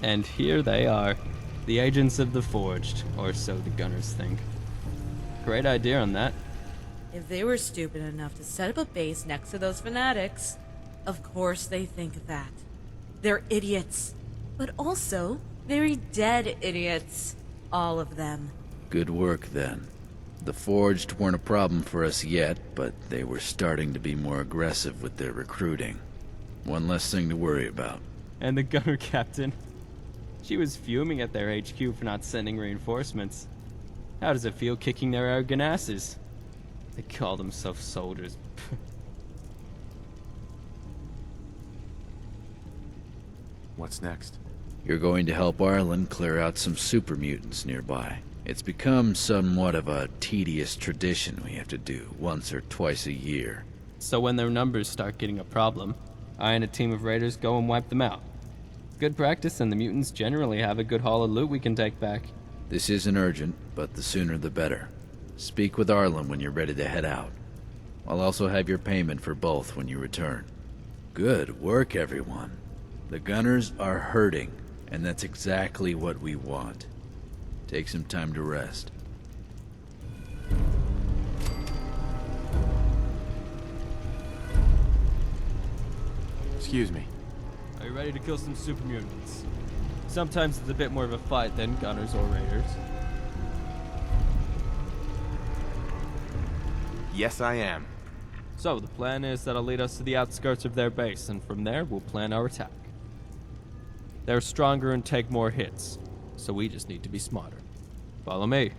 And here they are, the agents of the Forged, or so the Gunners think. Great idea on that. If they were stupid enough to set up a base next to those fanatics, of course they think that. They're idiots. But also, very dead idiots. All of them. Good work, then. The Forged weren't a problem for us yet, but they were starting to be more aggressive with their recruiting. One less thing to worry about. And the gunner captain. She was fuming at their HQ for not sending reinforcements. How does it feel kicking their arrogant asses? They call themselves soldiers. What's next? You're going to help Arlen clear out some super mutants nearby. It's become somewhat of a tedious tradition we have to do once or twice a year. So when their numbers start getting a problem, I and a team of raiders go and wipe them out. Good practice, and the mutants generally have a good haul of loot we can take back. This isn't urgent, but the sooner the better. Speak with Arlen when you're ready to head out. I'll also have your payment for both when you return. Good work, everyone. The Gunners are hurting, and that's exactly what we want. Take some time to rest. Excuse me. Are you ready to kill some super mutants? Sometimes it's a bit more of a fight than Gunners or Raiders. Yes, I am. So the plan is that I'll lead us to the outskirts of their base, and from there we'll plan our attack. They're stronger and take more hits, so we just need to be smarter. Follow me.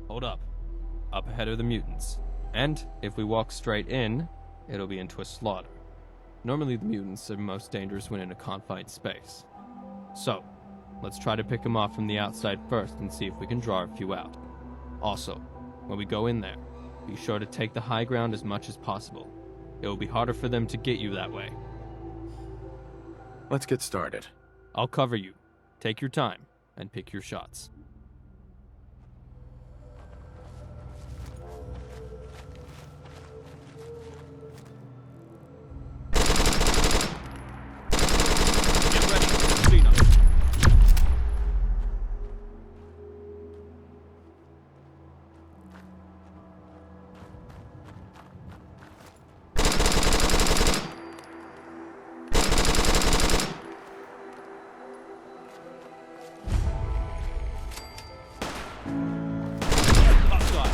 Hold up. Up ahead are the mutants. And if we walk straight in, it'll be into a slaughter. Normally the mutants are most dangerous when in a confined space. So, let's try to pick them off from the outside first and see if we can draw a few out. Also, when we go in there, be sure to take the high ground as much as possible. It will be harder for them to get you that way. Let's get started. I'll cover you. Take your time and pick your shots. Get ready, Cena. Hostile.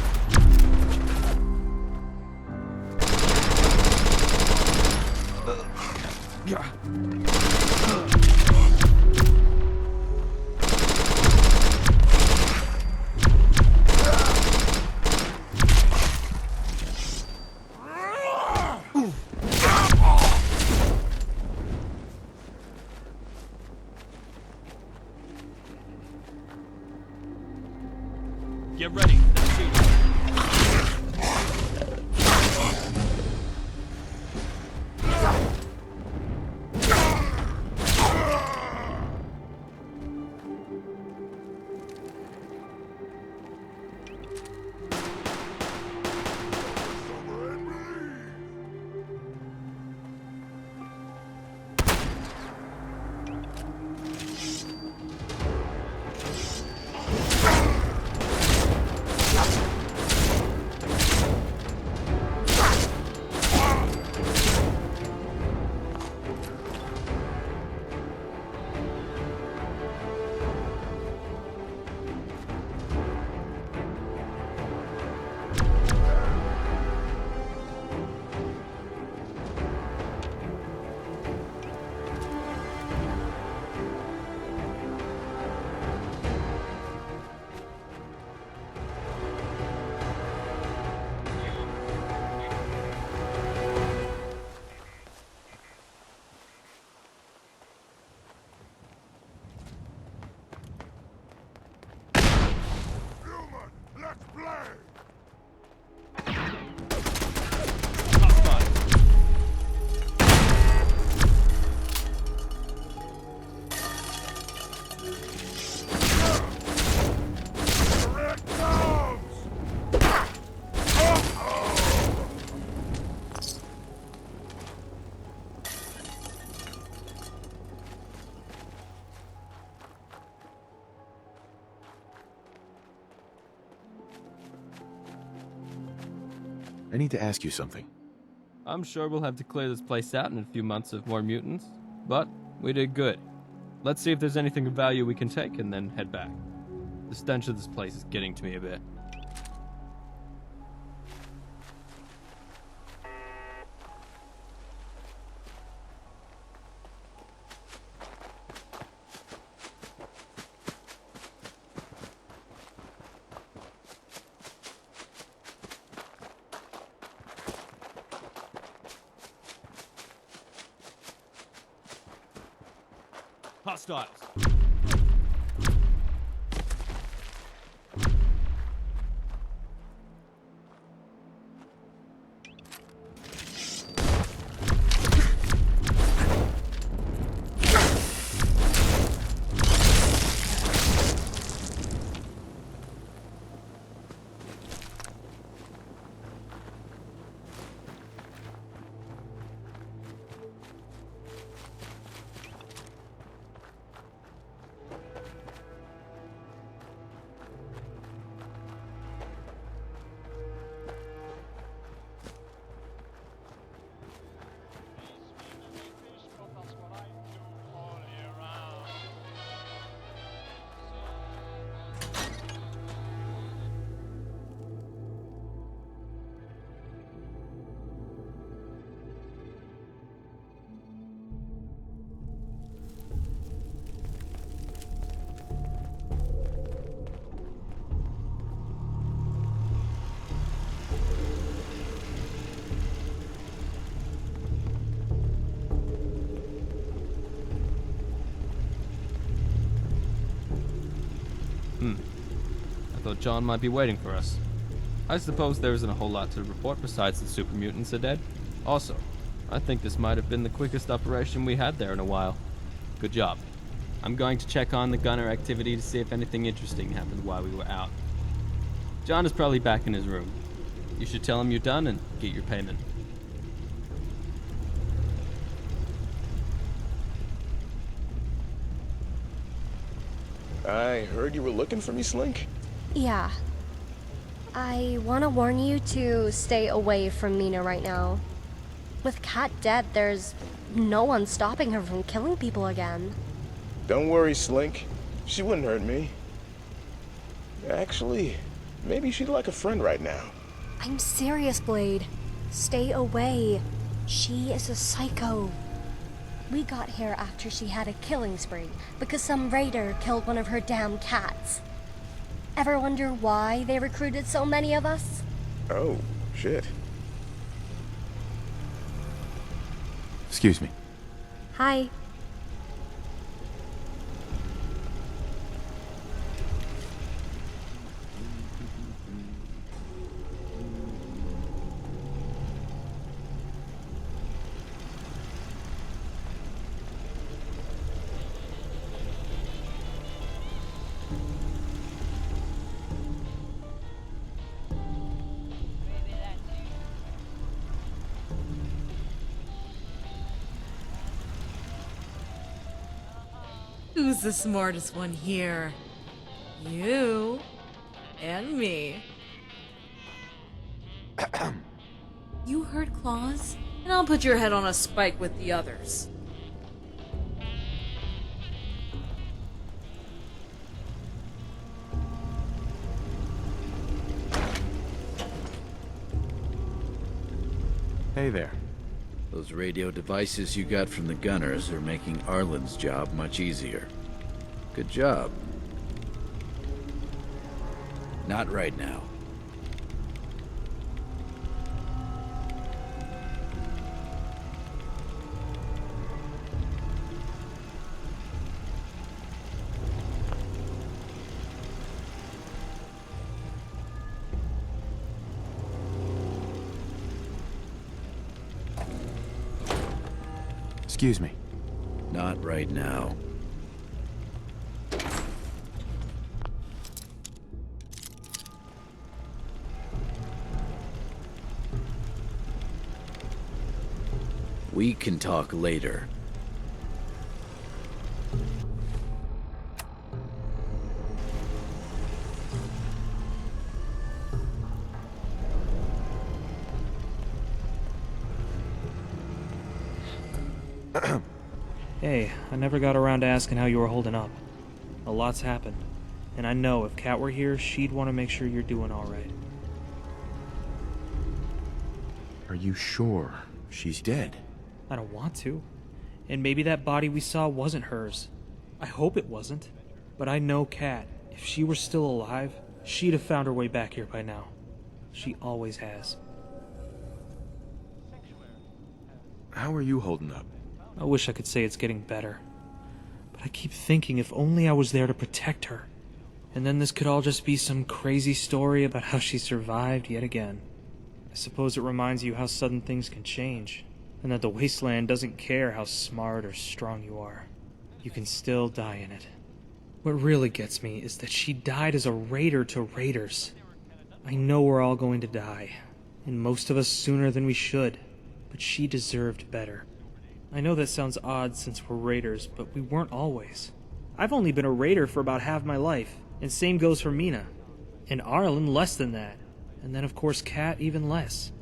Get ready. I need to ask you something. I'm sure we'll have to clear this place out in a few months of more mutants, but we did good. Let's see if there's anything of value we can take and then head back. The stench of this place is getting to me a bit. Hostiles. I thought John might be waiting for us. I suppose there isn't a whole lot to report besides the super mutants are dead. Also, I think this might have been the quickest operation we had there in a while. Good job. I'm going to check on the gunner activity to see if anything interesting happened while we were out. John is probably back in his room. You should tell him you're done and get your payment. I heard you were looking for me, Slink? Yeah. I want to warn you to stay away from Mina right now. With Kat dead, there's no one stopping her from killing people again. Don't worry, Slink. She wouldn't hurt me. Actually, maybe she'd like a friend right now. I'm serious, Blade. Stay away. She is a psycho. We got here after she had a killing spree because some raider killed one of her damn cats. Ever wonder why they recruited so many of us? Oh, shit. Excuse me. Hi. Who's the smartest one here? You and me. You heard Claus? And I'll put your head on a spike with the others. Hey there. Those radio devices you got from the gunners are making Arlen's job much easier. Good job. Not right now. Excuse me. Not right now. We can talk later. Hey, I never got around to asking how you were holding up. A lot's happened, and I know if Kat were here, she'd want to make sure you're doing alright. Are you sure she's dead? I don't want to. And maybe that body we saw wasn't hers. I hope it wasn't. But I know Kat. If she were still alive, she'd have found her way back here by now. She always has. How are you holding up? I wish I could say it's getting better. But I keep thinking if only I was there to protect her. And then this could all just be some crazy story about how she survived yet again. I suppose it reminds you how sudden things can change, and that the wasteland doesn't care how smart or strong you are. You can still die in it. What really gets me is that she died as a raider to raiders. I know we're all going to die, and most of us sooner than we should, but she deserved better. I know that sounds odd since we're raiders, but we weren't always. I've only been a raider for about half my life, and same goes for Mina. And Arlen less than that. And then of course Kat even less.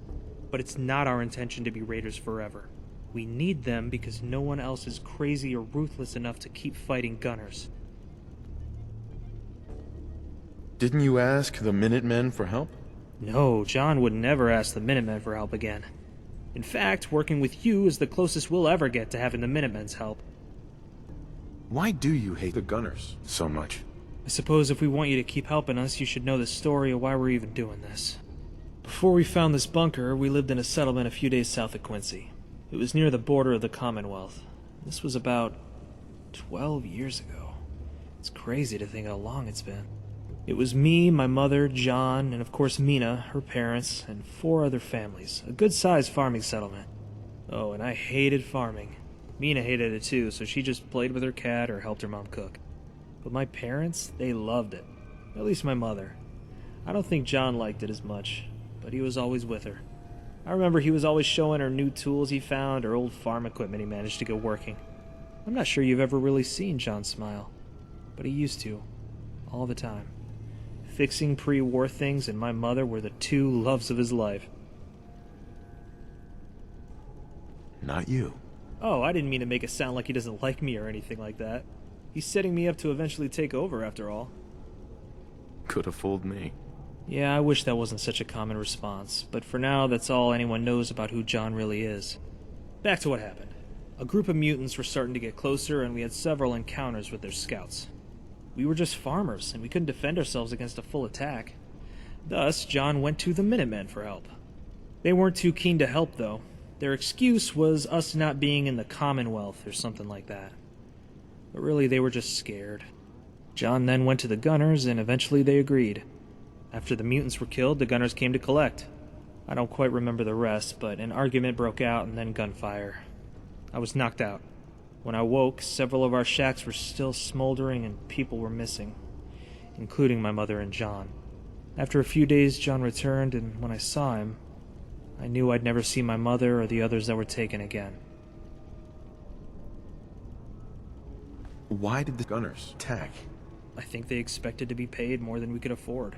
But it's not our intention to be raiders forever. We need them because no one else is crazy or ruthless enough to keep fighting gunners. Didn't you ask the Minutemen for help? No, John would never ask the Minutemen for help again. In fact, working with you is the closest we'll ever get to having the Minutemen's help. Why do you hate the Gunners so much? I suppose if we want you to keep helping us, you should know the story of why we're even doing this. Before we found this bunker, we lived in a settlement a few days south of Quincy. It was near the border of the Commonwealth. This was about 12 years ago. It's crazy to think how long it's been. It was me, my mother, John, and of course Mina, her parents, and 4 other families. A good-sized farming settlement. Oh, and I hated farming. Mina hated it too, so she just played with her cat or helped her mom cook. But my parents, they loved it. At least my mother. I don't think John liked it as much, but he was always with her. I remember he was always showing her new tools he found or old farm equipment he managed to get working. I'm not sure you've ever really seen John smile, but he used to. All the time. Fixing pre-war things and my mother were the 2 loves of his life. Not you. Oh, I didn't mean to make it sound like he doesn't like me or anything like that. He's setting me up to eventually take over, after all. Could have fooled me. Yeah, I wish that wasn't such a common response, but for now, that's all anyone knows about who John really is. Back to what happened. A group of mutants were starting to get closer, and we had several encounters with their scouts. We were just farmers, and we couldn't defend ourselves against a full attack. Thus, John went to the Minutemen for help. They weren't too keen to help, though. Their excuse was us not being in the Commonwealth or something like that. But really, they were just scared. John then went to the Gunners, and eventually they agreed. After the mutants were killed, the Gunners came to collect. I don't quite remember the rest, but an argument broke out and then gunfire. I was knocked out. When I woke, several of our shacks were still smoldering and people were missing, including my mother and John. After a few days, John returned, and when I saw him, I knew I'd never see my mother or the others that were taken again. Why did the Gunners attack? I think they expected to be paid more than we could afford.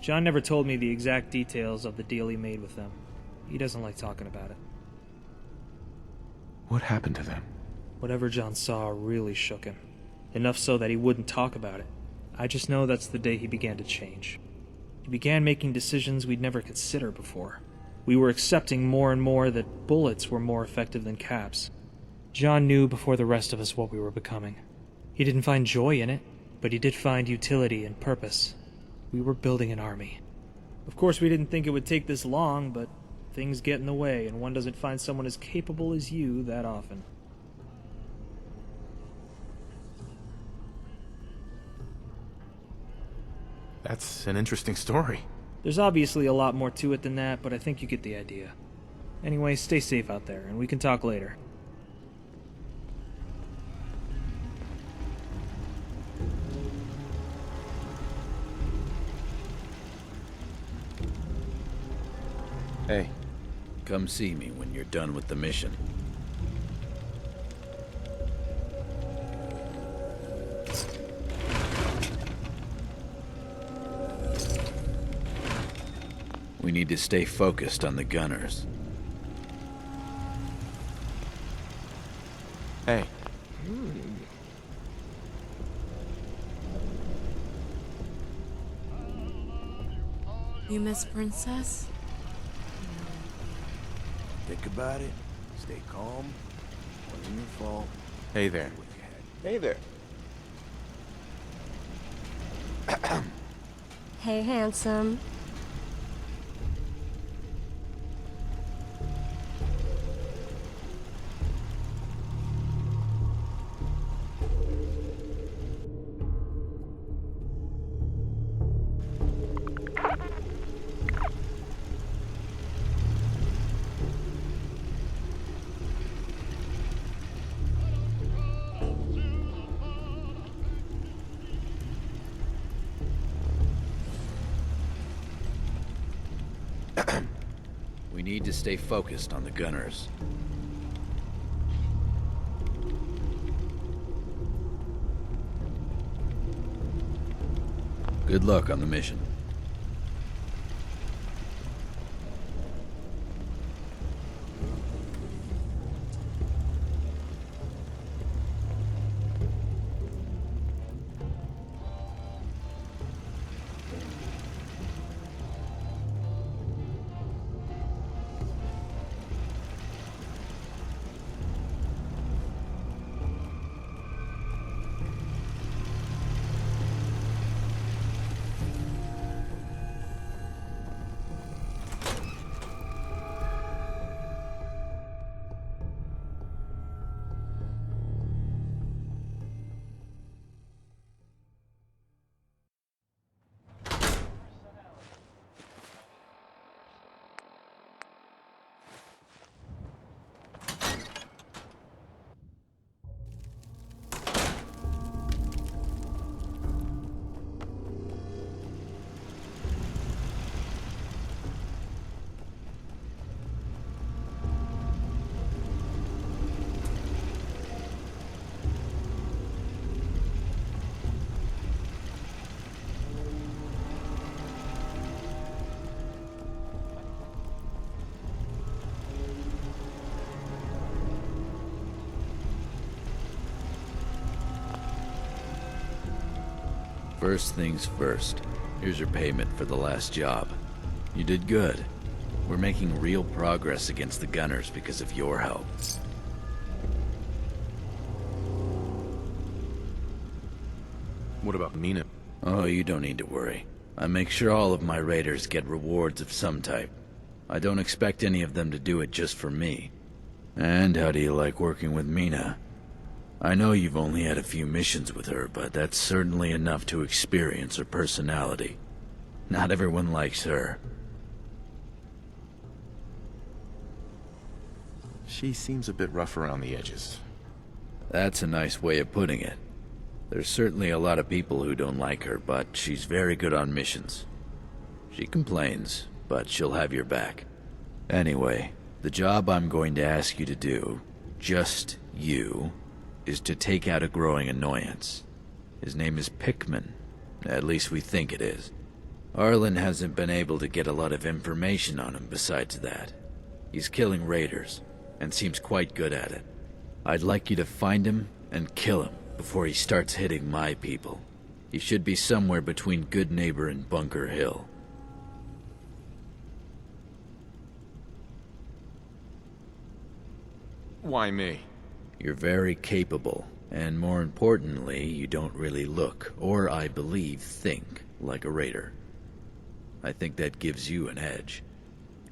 John never told me the exact details of the deal he made with them. He doesn't like talking about it. What happened to them? Whatever John saw really shook him. Enough so that he wouldn't talk about it. I just know that's the day he began to change. He began making decisions we'd never considered before. We were accepting more and more that bullets were more effective than caps. John knew before the rest of us what we were becoming. He didn't find joy in it, but he did find utility and purpose. We were building an army. Of course, we didn't think it would take this long, but things get in the way, and one doesn't find someone as capable as you that often. That's an interesting story. There's obviously a lot more to it than that, but I think you get the idea. Anyway, stay safe out there, and we can talk later. Hey, Come see me when you're done with the mission. We need to stay focused on the Gunners. Hey, You miss Princess? Think about it. Stay calm. Wasn't your fault. hey there. Hey there. Hey, handsome. We need to stay focused on the gunners. Good luck on the mission. First things first. Here's your payment for the last job. You did good. We're making real progress against the gunners because of your help. What about Mina? Oh, you don't need to worry. I make sure all of my raiders get rewards of some type. I don't expect any of them to do it just for me. And how do you like working with Mina? I know you've only had a few missions with her, but that's certainly enough to experience her personality. Not everyone likes her. She seems a bit rough around the edges. That's a nice way of putting it. There's certainly a lot of people who don't like her, but she's very good on missions. She complains, but she'll have your back. Anyway, the job I'm going to ask you to do, just you, is to take out a growing annoyance. His name is Pickman. At least we think it is. Arlen hasn't been able to get a lot of information on him besides that. He's killing raiders, and seems quite good at it. I'd like you to find him and kill him before he starts hitting my people. He should be somewhere between Good Neighbor and Bunker Hill. Why me? You're very capable, and more importantly, you don't really look, or I believe think, like a raider. I think that gives you an edge.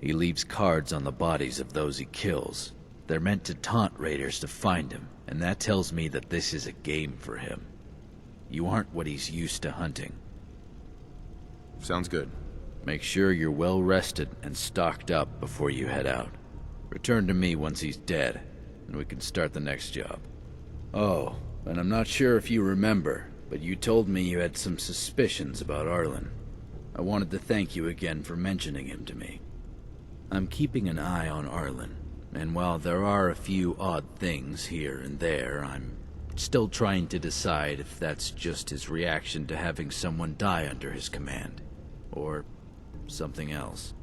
He leaves cards on the bodies of those he kills. They're meant to taunt raiders to find him, and that tells me that this is a game for him. You aren't what he's used to hunting. Sounds good. Make sure you're well rested and stocked up before you head out. Return to me once he's dead, and we can start the next job. Oh, and I'm not sure if you remember, but you told me you had some suspicions about Arlen. I wanted to thank you again for mentioning him to me. I'm keeping an eye on Arlen, and while there are a few odd things here and there, I'm still trying to decide if that's just his reaction to having someone die under his command, or something else.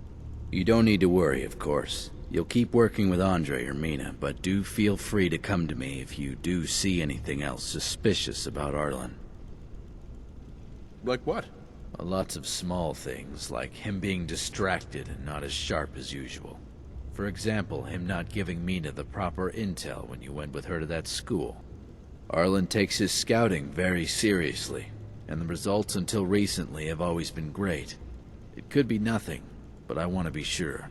You don't need to worry, of course. You'll keep working with Andre or Mina, but do feel free to come to me if you do see anything else suspicious about Arlen. Like what? Lots of small things, like him being distracted and not as sharp as usual. For example, him not giving Mina the proper intel when you went with her to that school. Arlen takes his scouting very seriously, and the results until recently have always been great. It could be nothing, but I want to be sure.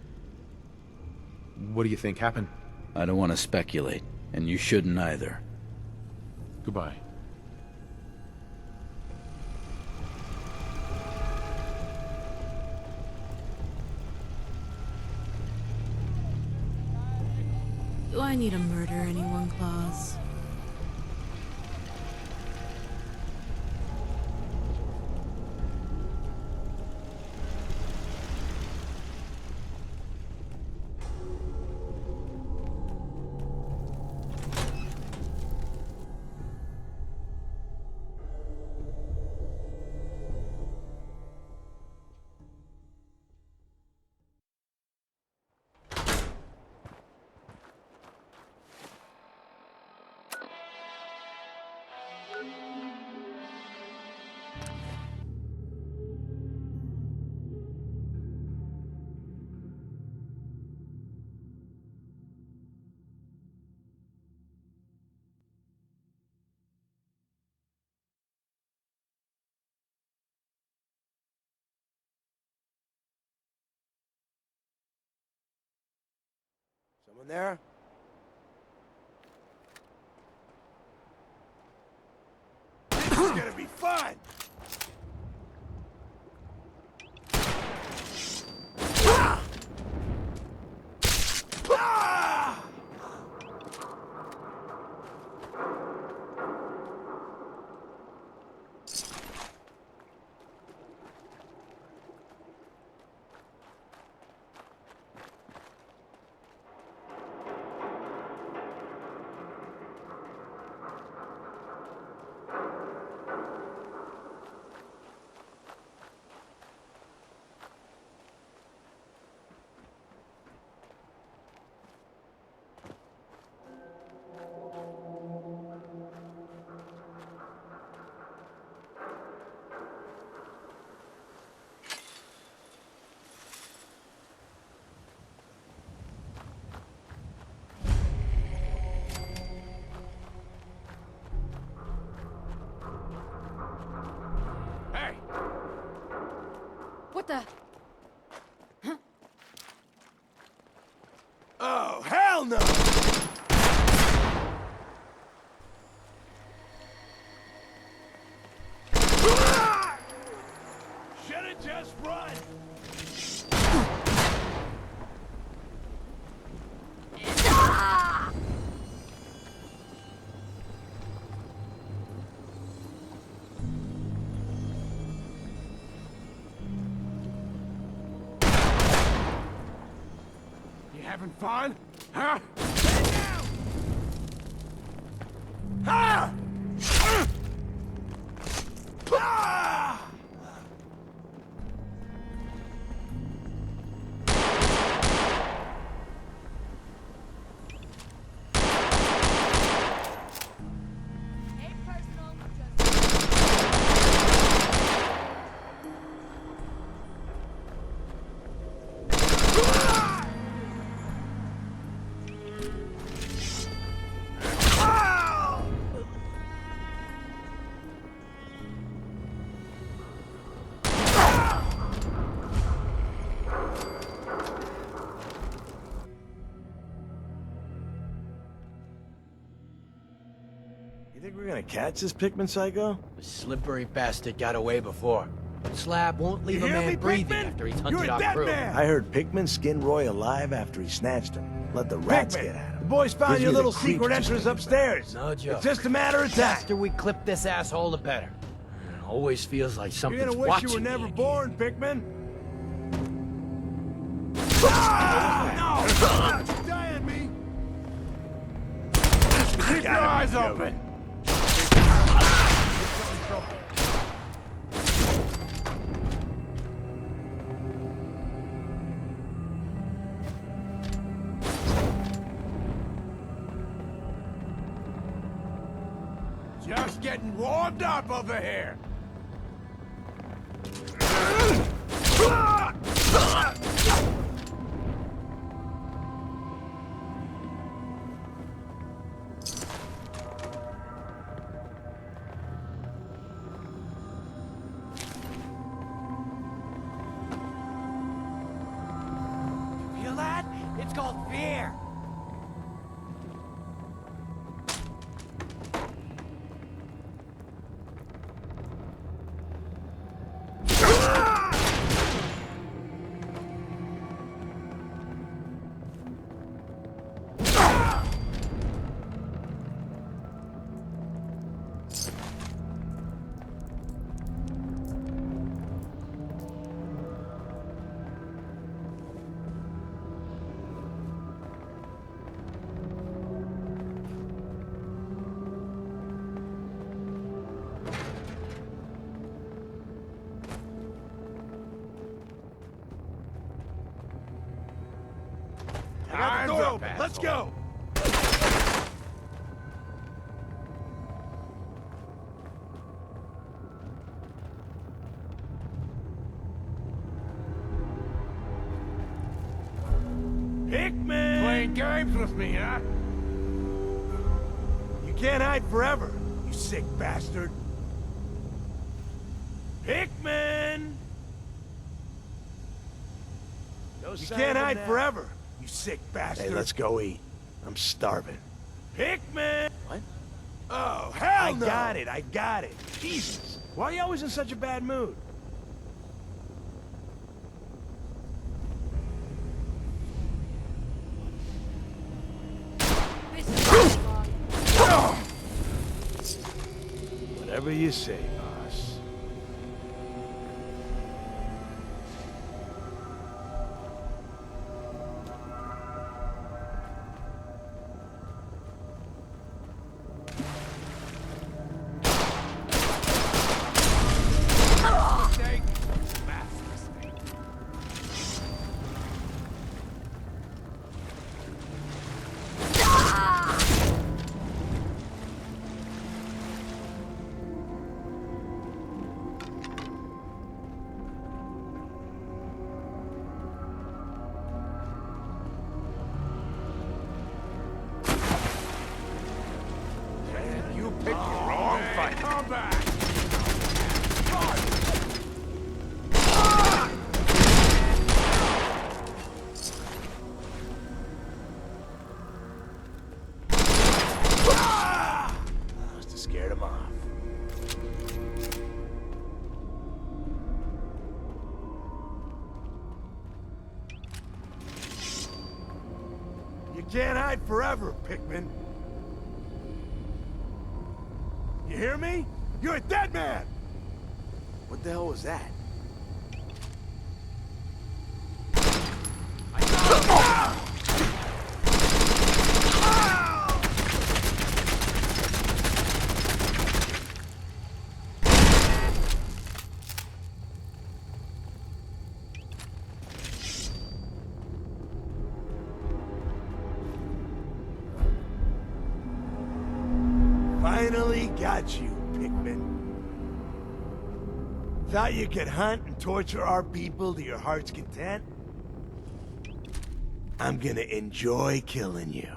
What do you think happened? I don't want to speculate, and you shouldn't either. Goodbye. Do I need a murder anyone clause? Someone there? This is gonna be fun! Ah! Ah! Hey! What the? Oh, hell no! Should've just run! You having fun? Huh? Get down! Ah! Ah! You think we're gonna catch this Pikmin psycho? The slippery bastard got away before. Slab won't leave You a hear man me, breathing Pikmin? after he's You're hunted a our dead crew. man! I heard Pikmin skinned Roy alive after he snatched him. Let the rats Pikmin, get at him. the boys found Gives your me the little creeps secret just entrance thinking upstairs. No joke. It's just a matter of The time. faster we clip this asshole, the better. It always feels like You're something's gonna wish watching you were me never again. born, Pikmin. Ah! No! Don't die on me! Keep your eyes open! Just getting warmed up over here. Feel that? It's called fear. I got the door open. Let's go. Hickman! Playing games with me, huh? You can't hide forever, you sick bastard. Hickman! You can't hide forever, you sick bastard. Hey, let's go eat. I'm starving. Hickman! What? Oh, hell no! I got it. Jesus. Why are you always in such a bad mood? Whatever you say, boss. You picked the wrong fight. Come back. Must have scared him off. You can't hide forever, Pikmin. You hear me? You're a dead man! What the hell was that? Finally got you, Pikmin. Thought you could hunt and torture our people to your heart's content? I'm gonna enjoy killing you.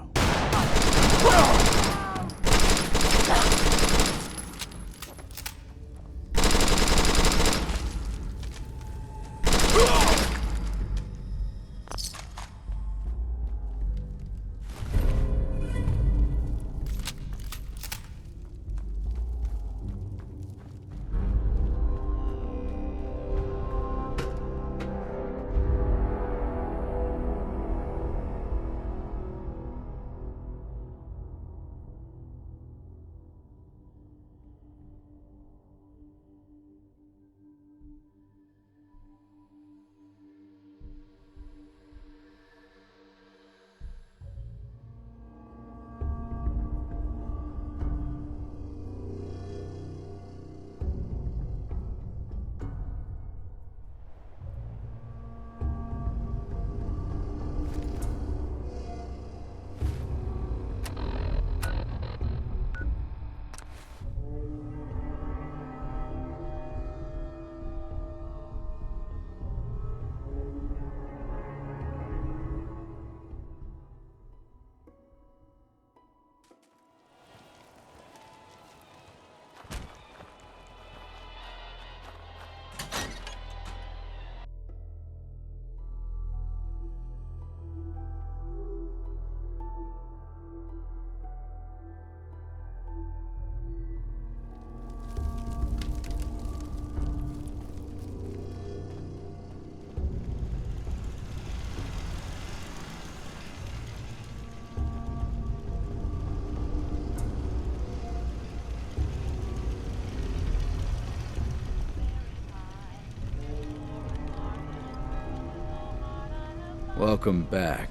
Welcome back.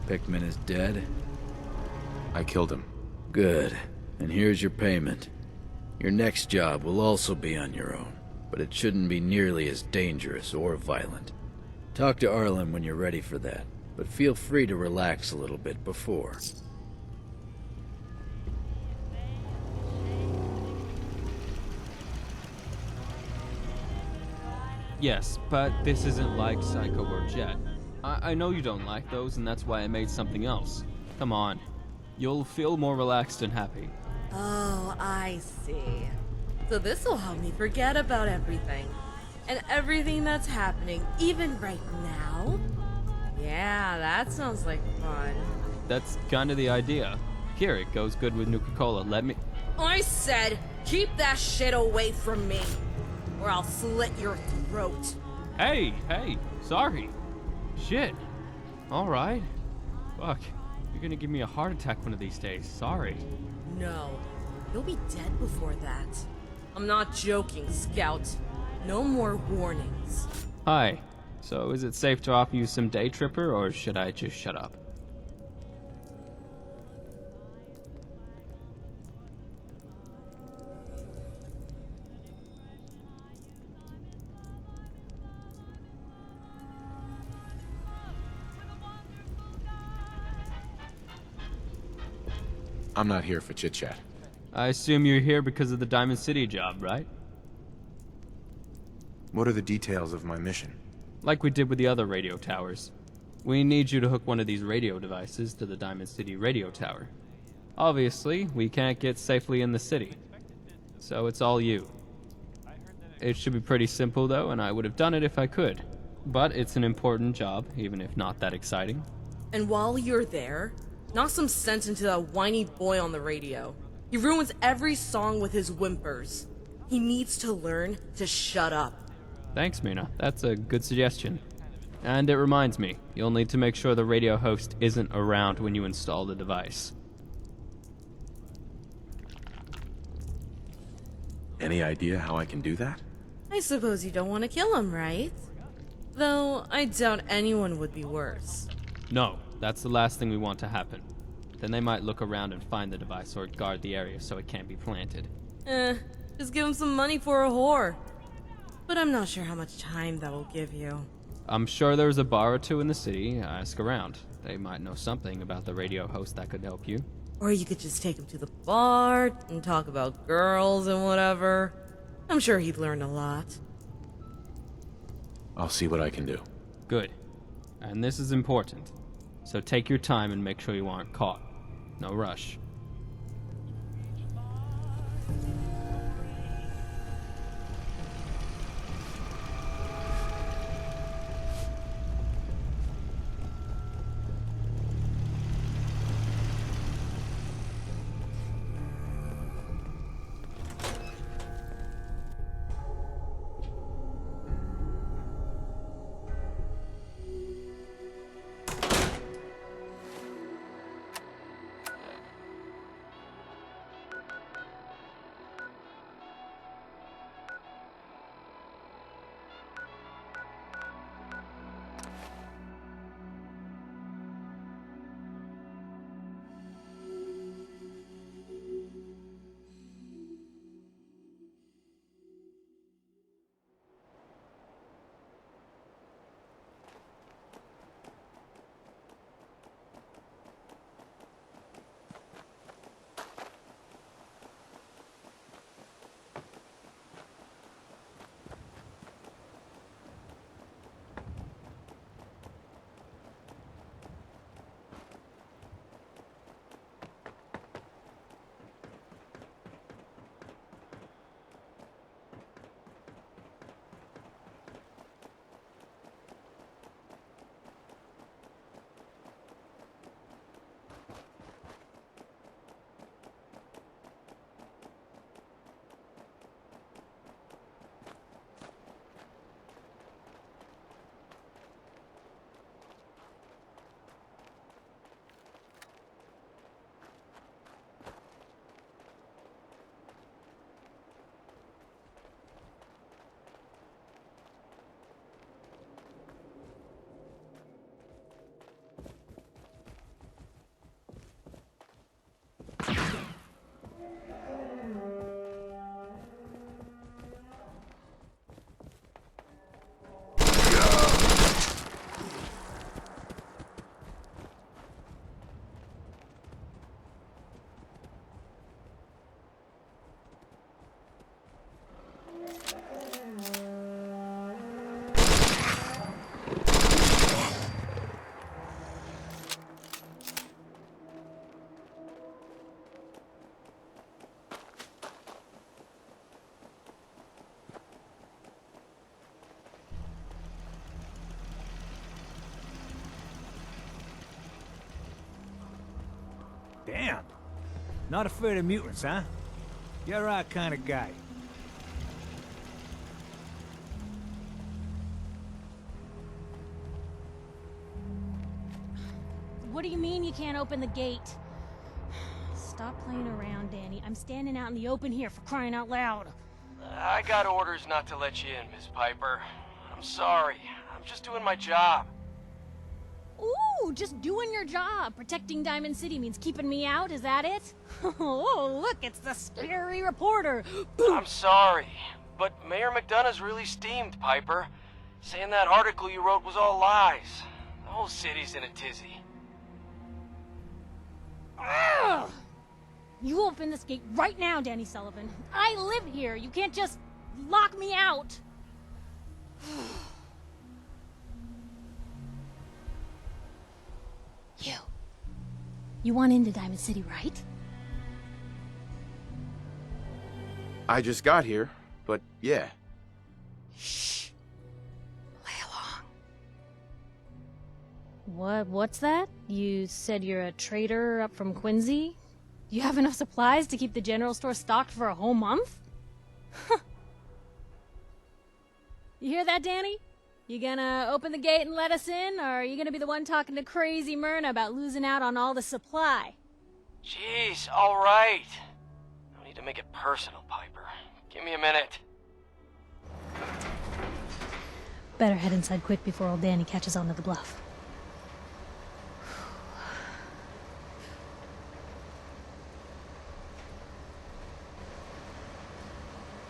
Pickman is dead? I killed him. Good. And here's your payment. Your next job will also be on your own, but it shouldn't be nearly as dangerous or violent. Talk to Arlen when you're ready for that, but feel free to relax a little bit before. Yes, but this isn't like Psycho or Jet. I know you don't like those, and that's why I made something else. Come on. You'll feel more relaxed and happy. Oh, I see. So this'll help me forget about everything. And everything that's happening, even right now? Yeah, that sounds like fun. That's kind of the idea. Here, it goes good with Nuka-Cola. Let me... I said, keep that shit away from me, or I'll slit your throat. Hey, sorry. Shit. Alright. Fuck. You're gonna give me a heart attack one of these days. Sorry. No, you'll be dead before that. I'm not joking, Scout. No more warnings. Hi. So, is it safe to offer you some day tripper, or should I just shut up? I'm not here for chit-chat. I assume you're here because of the Diamond City job, right? What are the details of my mission? Like we did with the other radio towers. We need you to hook one of these radio devices to the Diamond City radio tower. Obviously, we can't get safely in the city. So it's all you. It should be pretty simple though, and I would have done it if I could. But it's an important job, even if not that exciting. And while you're there, knock some sense into that whiny boy on the radio. He ruins every song with his whimpers. He needs to learn to shut up. Thanks, Mina. That's a good suggestion. And it reminds me, you'll need to make sure the radio host isn't around when you install the device. Any idea how I can do that? I suppose you don't want to kill him, right? Though, I doubt anyone would be worse. No, that's the last thing we want to happen. Then they might look around and find the device or guard the area so it can't be planted. Just give him some money for a whore. But I'm not sure how much time that will give you. I'm sure there's a bar or two in the city. Ask around. They might know something about the radio host that could help you. Or you could just take him to the bar and talk about girls and whatever. I'm sure he'd learn a lot. I'll see what I can do. Good. And this is important. So take your time and make sure you aren't caught. No rush. Damn. Not afraid of mutants, huh? You're our kind of guy. What do you mean you can't open the gate? Stop playing around, Danny. I'm standing out in the open here for crying out loud. I got orders not to let you in, Miss Piper. I'm sorry. I'm just doing my job. Ooh, just doing your job. Protecting Diamond City means keeping me out, is that it? Oh, look, it's the scary reporter. I'm sorry, but Mayor McDonough's really steamed, Piper. Saying that article you wrote was all lies. The whole city's in a tizzy. Ugh! You open this gate right now, Danny Sullivan. I live here. You can't just lock me out. You want into Diamond City, right? I just got here, but yeah. Shh. Play along. What's that? You said you're a trader up from Quincy? You have enough supplies to keep the general store stocked for a whole month? You hear that, Danny? You gonna open the gate and let us in, or are you gonna be the one talking to crazy Myrna about losing out on all the supply? Jeez, all right. No need to make it personal, Piper. Give me a minute. Better head inside quick before old Danny catches on to the bluff.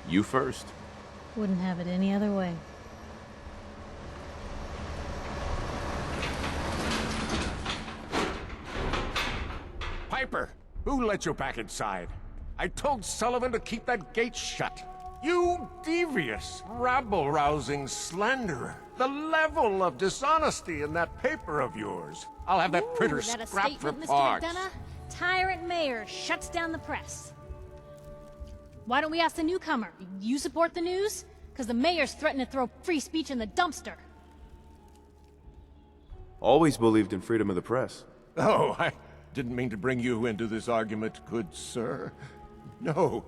You first. Wouldn't have it any other way. Piper, who let you back inside? I told Sullivan to keep that gate shut. You devious, rabble-rousing slanderer. The level of dishonesty in that paper of yours. I'll have that printer Is that a scrapped for statement, Mr. parts. McDonough? Tyrant mayor shuts down the press. Why don't we ask the newcomer? You support the news? Because the mayor's threatened to throw free speech in the dumpster. Always believed in freedom of the press. Oh, I didn't mean to bring you into this argument, good sir. No.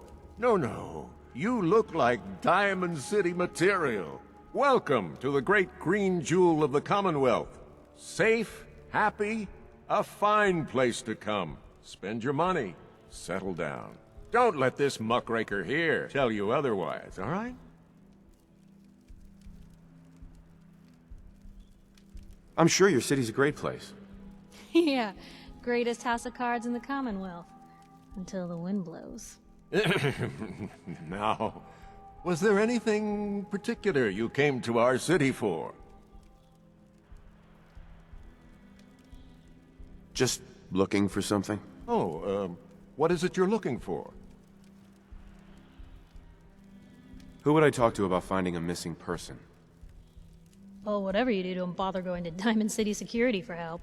You look like Diamond City material. Welcome to the great green jewel of the Commonwealth. Safe, happy, a fine place to come. Spend your money, settle down. Don't let this muckraker here tell you otherwise, all right? I'm sure your city's a great place. Yeah, greatest house of cards in the Commonwealth. Until the wind blows. Now, was there anything particular you came to our city for? Just looking for something. Oh, what is it you're looking for? Who would I talk to about finding a missing person? Well, whatever you do, don't bother going to Diamond City Security for help.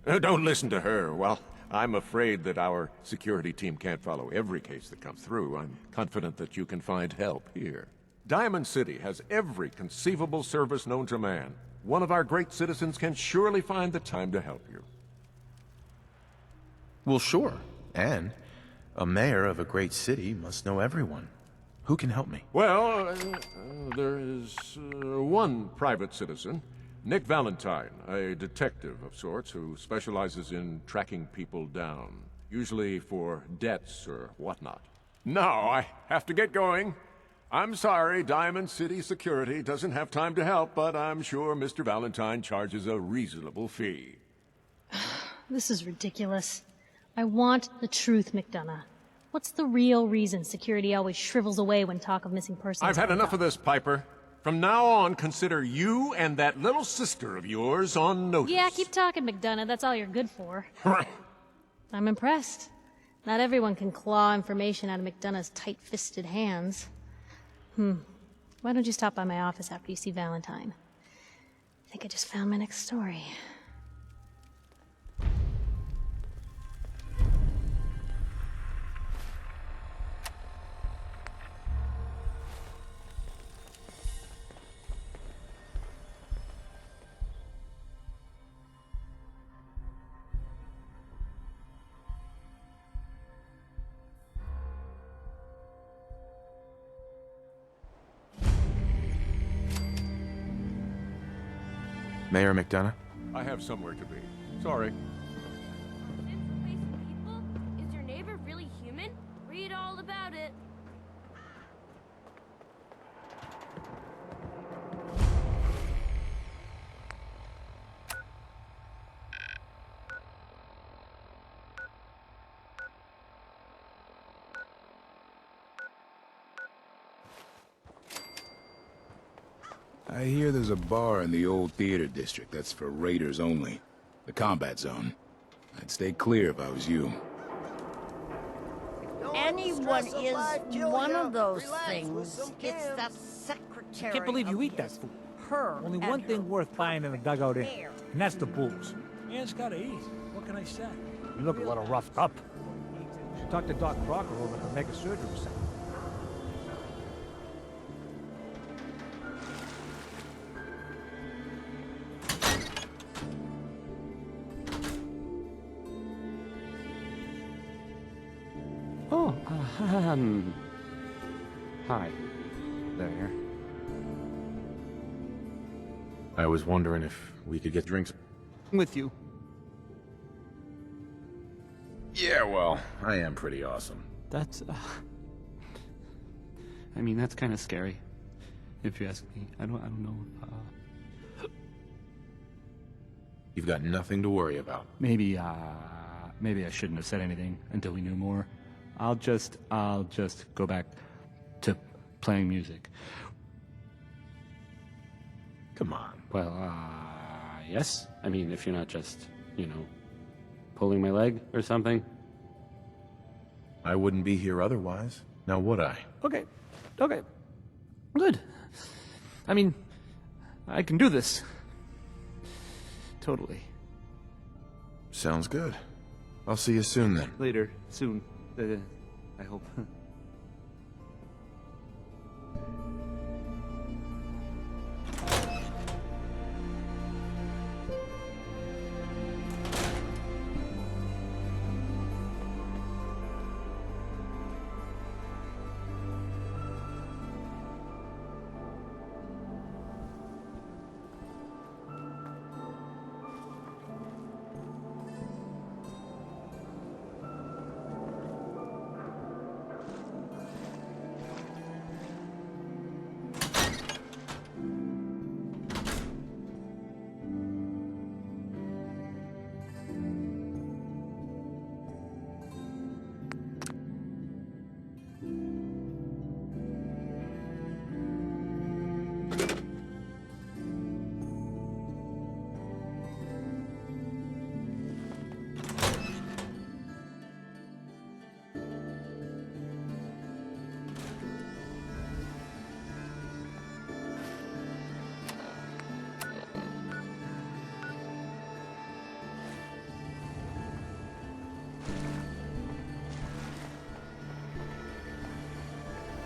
Don't listen to her. Well, I'm afraid that our security team can't follow every case that comes through. I'm confident that you can find help here. Diamond City has every conceivable service known to man. One of our great citizens can surely find the time to help you. Well, sure. And a mayor of a great city must know everyone. Who can help me? Well, there is one private citizen, Nick Valentine, a detective of sorts who specializes in tracking people down, usually for debts or whatnot. Now, I have to get going. I'm sorry, Diamond City Security doesn't have time to help, but I'm sure Mr. Valentine charges a reasonable fee. This is ridiculous. I want the truth, McDonough. What's the real reason security always shrivels away when talk of missing persons? I've had enough of this, Piper. From now on, consider you and that little sister of yours on notice. Yeah, keep talking, McDonough. That's all you're good for. I'm impressed. Not everyone can claw information out of McDonough's tight-fisted hands. Why don't you stop by my office after you see Valentine? I think I just found my next story. Mayor McDonough? I have somewhere to be. Sorry. Is your neighbor really human? Read all about it. I hear there's a bar in the old theater district that's for raiders only. The combat zone. I'd stay clear if I was you. Anyone is one of those things. It's that secretary. I can't believe you eat that food. Her. Only one thing worth buying in the dugout inn, and that's the booze. Man's gotta eat. What can I say? You look a little roughed up. You should talk to Doc Crocker over at the Mega Surgery Center. Oh, hi. There. I was wondering if we could get drinks. With you. Yeah, well, I am pretty awesome. That's, I mean, that's kind of scary. If you ask me. I don't know if, You've got nothing to worry about. maybe I shouldn't have said anything until we knew more. I'll just go back to playing music. Come on. Well, yes. I mean, if you're not just, pulling my leg or something. I wouldn't be here otherwise. Now would I? Okay. Good. I mean, I can do this. Totally. Sounds good. I'll see you soon then. Later. Soon. I hope.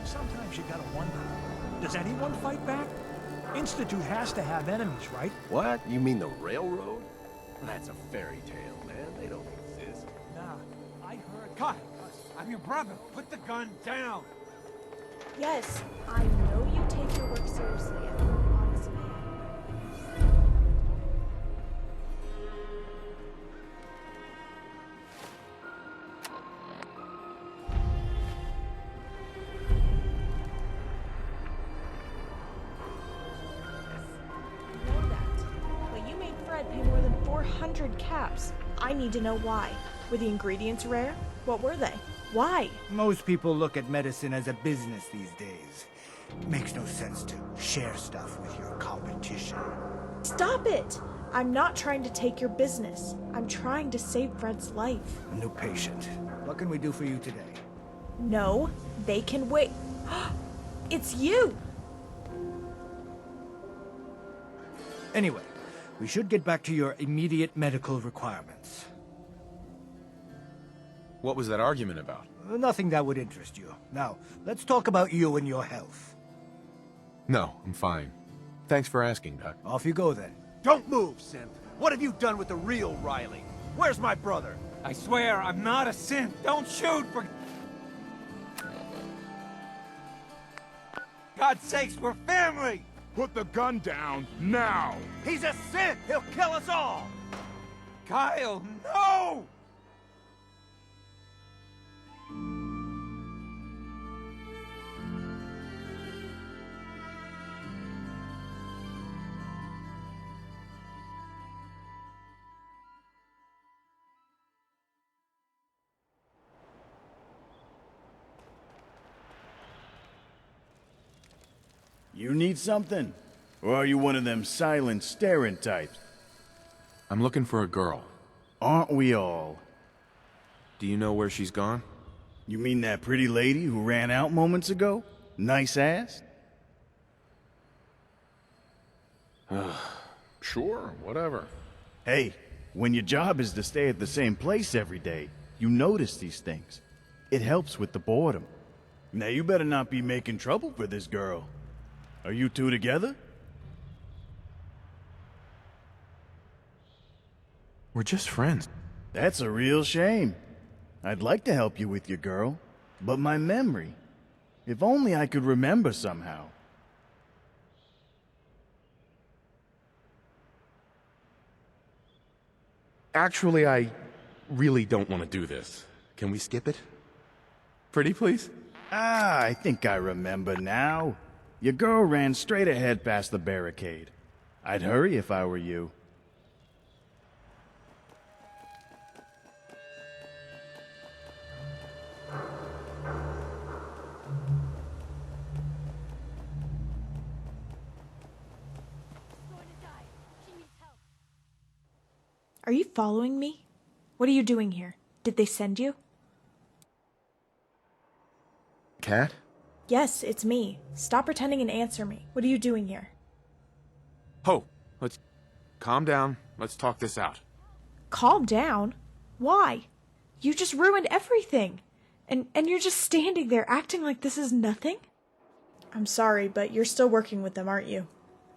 Sometimes you gotta wonder, does anyone fight back? Institute has to have enemies, right? What? You mean the railroad? That's a fairy tale, man. They don't exist. Nah, I heard... Cut! I'm your brother. Put the gun down! Yes, I know you take your work seriously, honestly. Pay more than 400 caps. I need to know why. Were the ingredients rare? What were they? Why? Most people look at medicine as a business these days. It makes no sense to share stuff with your competition. Stop it! I'm not trying to take your business. I'm trying to save Fred's life. A new patient. What can we do for you today? No, they can wait. It's you! Anyway, we should get back to your immediate medical requirements. What was that argument about? Nothing that would interest you. Now, let's talk about you and your health. No, I'm fine. Thanks for asking, Doc. Off you go then. Don't move, Synth. What have you done with the real Riley? Where's my brother? I swear I'm not a synth. Don't shoot for... God's sakes, we're family! Put the gun down, now! He's a Sith! He'll kill us all! Kyle, no! You need something? Or are you one of them silent staring types? I'm looking for a girl. Aren't we all? Do you know where she's gone? You mean that pretty lady who ran out moments ago? Nice ass? Sure, whatever. Hey, when your job is to stay at the same place every day, you notice these things. It helps with the boredom. Now you better not be making trouble for this girl. Are you two together? We're just friends. That's a real shame. I'd like to help you with your girl, but my memory... If only I could remember somehow. Actually, I really don't want to do this. Can we skip it? Pretty please? Ah, I think I remember now. Your girl ran straight ahead past the barricade. I'd hurry if I were you. Are you following me? What are you doing here? Did they send you? Cat? Yes, it's me. Stop pretending and answer me. What are you doing here? Ho! Let's calm down. Let's talk this out. Calm down? Why? You just ruined everything. And you're just standing there acting like this is nothing? I'm sorry, but you're still working with them, aren't you?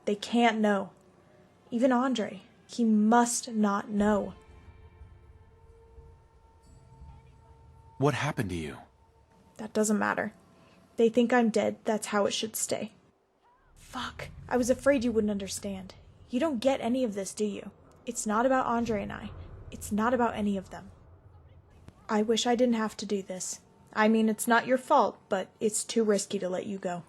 They can't know. Even Andre. He must not know. What happened to you? That doesn't matter. They think I'm dead. That's how it should stay. Fuck. I was afraid you wouldn't understand. You don't get any of this, do you? It's not about Andre and I. It's not about any of them. I wish I didn't have to do this. I mean, it's not your fault, but it's too risky to let you go.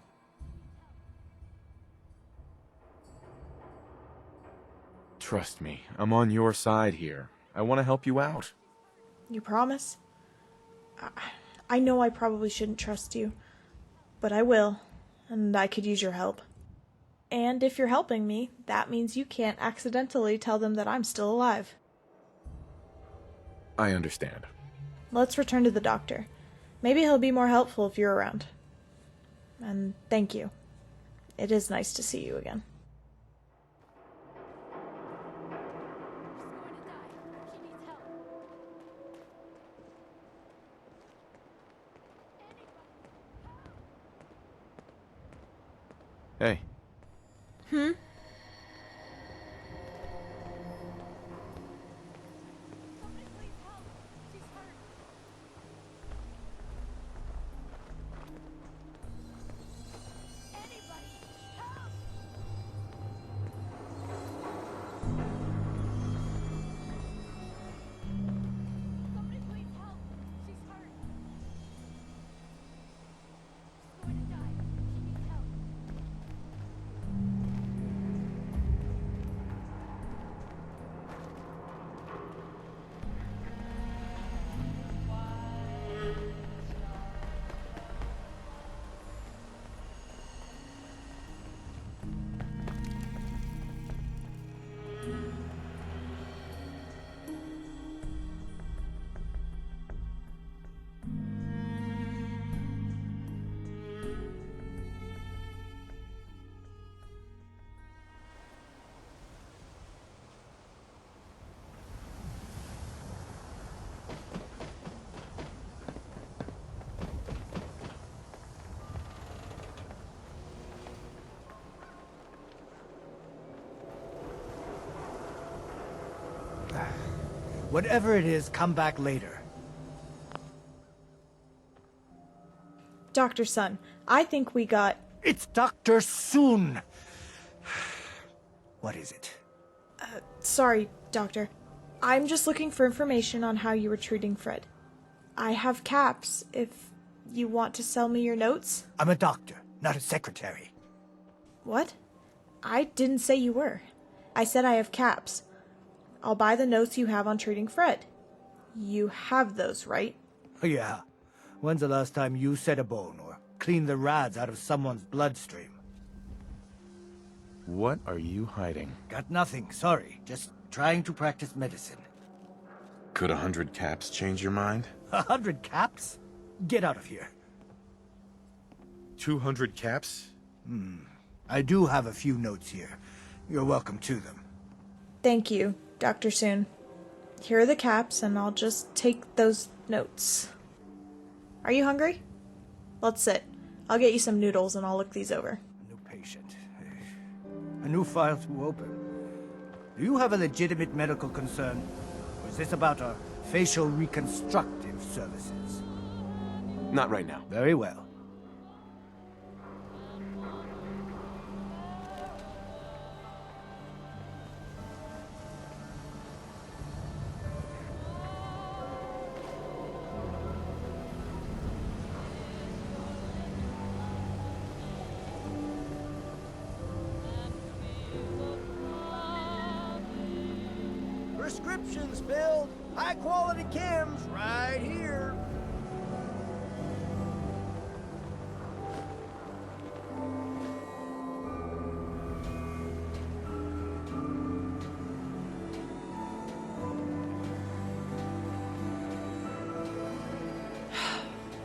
Trust me, I'm on your side here. I want to help you out. You promise? I know I probably shouldn't trust you, but I will, and I could use your help. And if you're helping me, that means you can't accidentally tell them that I'm still alive. I understand. Let's return to the doctor. Maybe he'll be more helpful if you're around. And thank you. It is nice to see you again. Hey. Hmm? Whatever it is, come back later. Dr. Sun, I think we got... It's Dr. Sun! What is it? Sorry, Doctor. I'm just looking for information on how you were treating Fred. I have caps if you want to sell me your notes. I'm a doctor, not a secretary. What? I didn't say you were. I said I have caps. I'll buy the notes you have on treating Fred. You have those, right? Oh, yeah. When's the last time you set a bone or cleaned the rads out of someone's bloodstream? What are you hiding? Got nothing, sorry. Just trying to practice medicine. Could 100 caps change your mind? 100 caps? Get out of here. 200 caps? I do have a few notes here. You're welcome to them. Thank you, Dr. Soon. Here are the caps, and I'll just take those notes. Are you hungry? Let's sit. I'll get you some noodles, and I'll look these over. New patient. A new file to open. Do you have a legitimate medical concern? Or is this about our facial reconstructive services? Not right now. Very well. Prescriptions filled. High quality chems right here.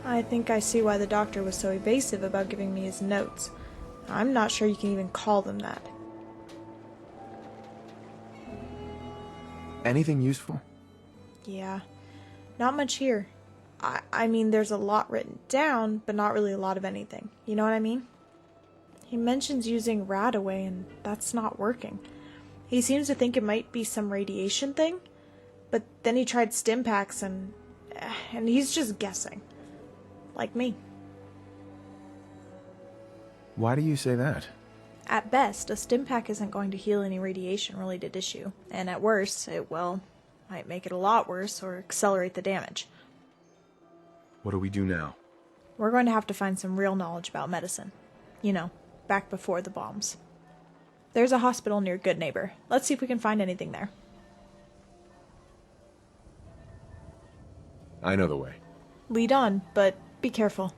I think I see why the doctor was so evasive about giving me his notes. I'm not sure you can even call them that. Anything useful? Yeah, not much here. I mean, there's a lot written down, but not really a lot of anything. You know what I mean? He mentions using Radaway, and that's not working. He seems to think it might be some radiation thing, but then he tried stim packs, and he's just guessing. Like me. Why do you say that? At best, a stim pack isn't going to heal any radiation-related issue, and at worst, it, well, might make it a lot worse or accelerate the damage. What do we do now? We're going to have to find some real knowledge about medicine. You know, back before the bombs. There's a hospital near Good Neighbor. Let's see if we can find anything there. I know the way. Lead on, but be careful.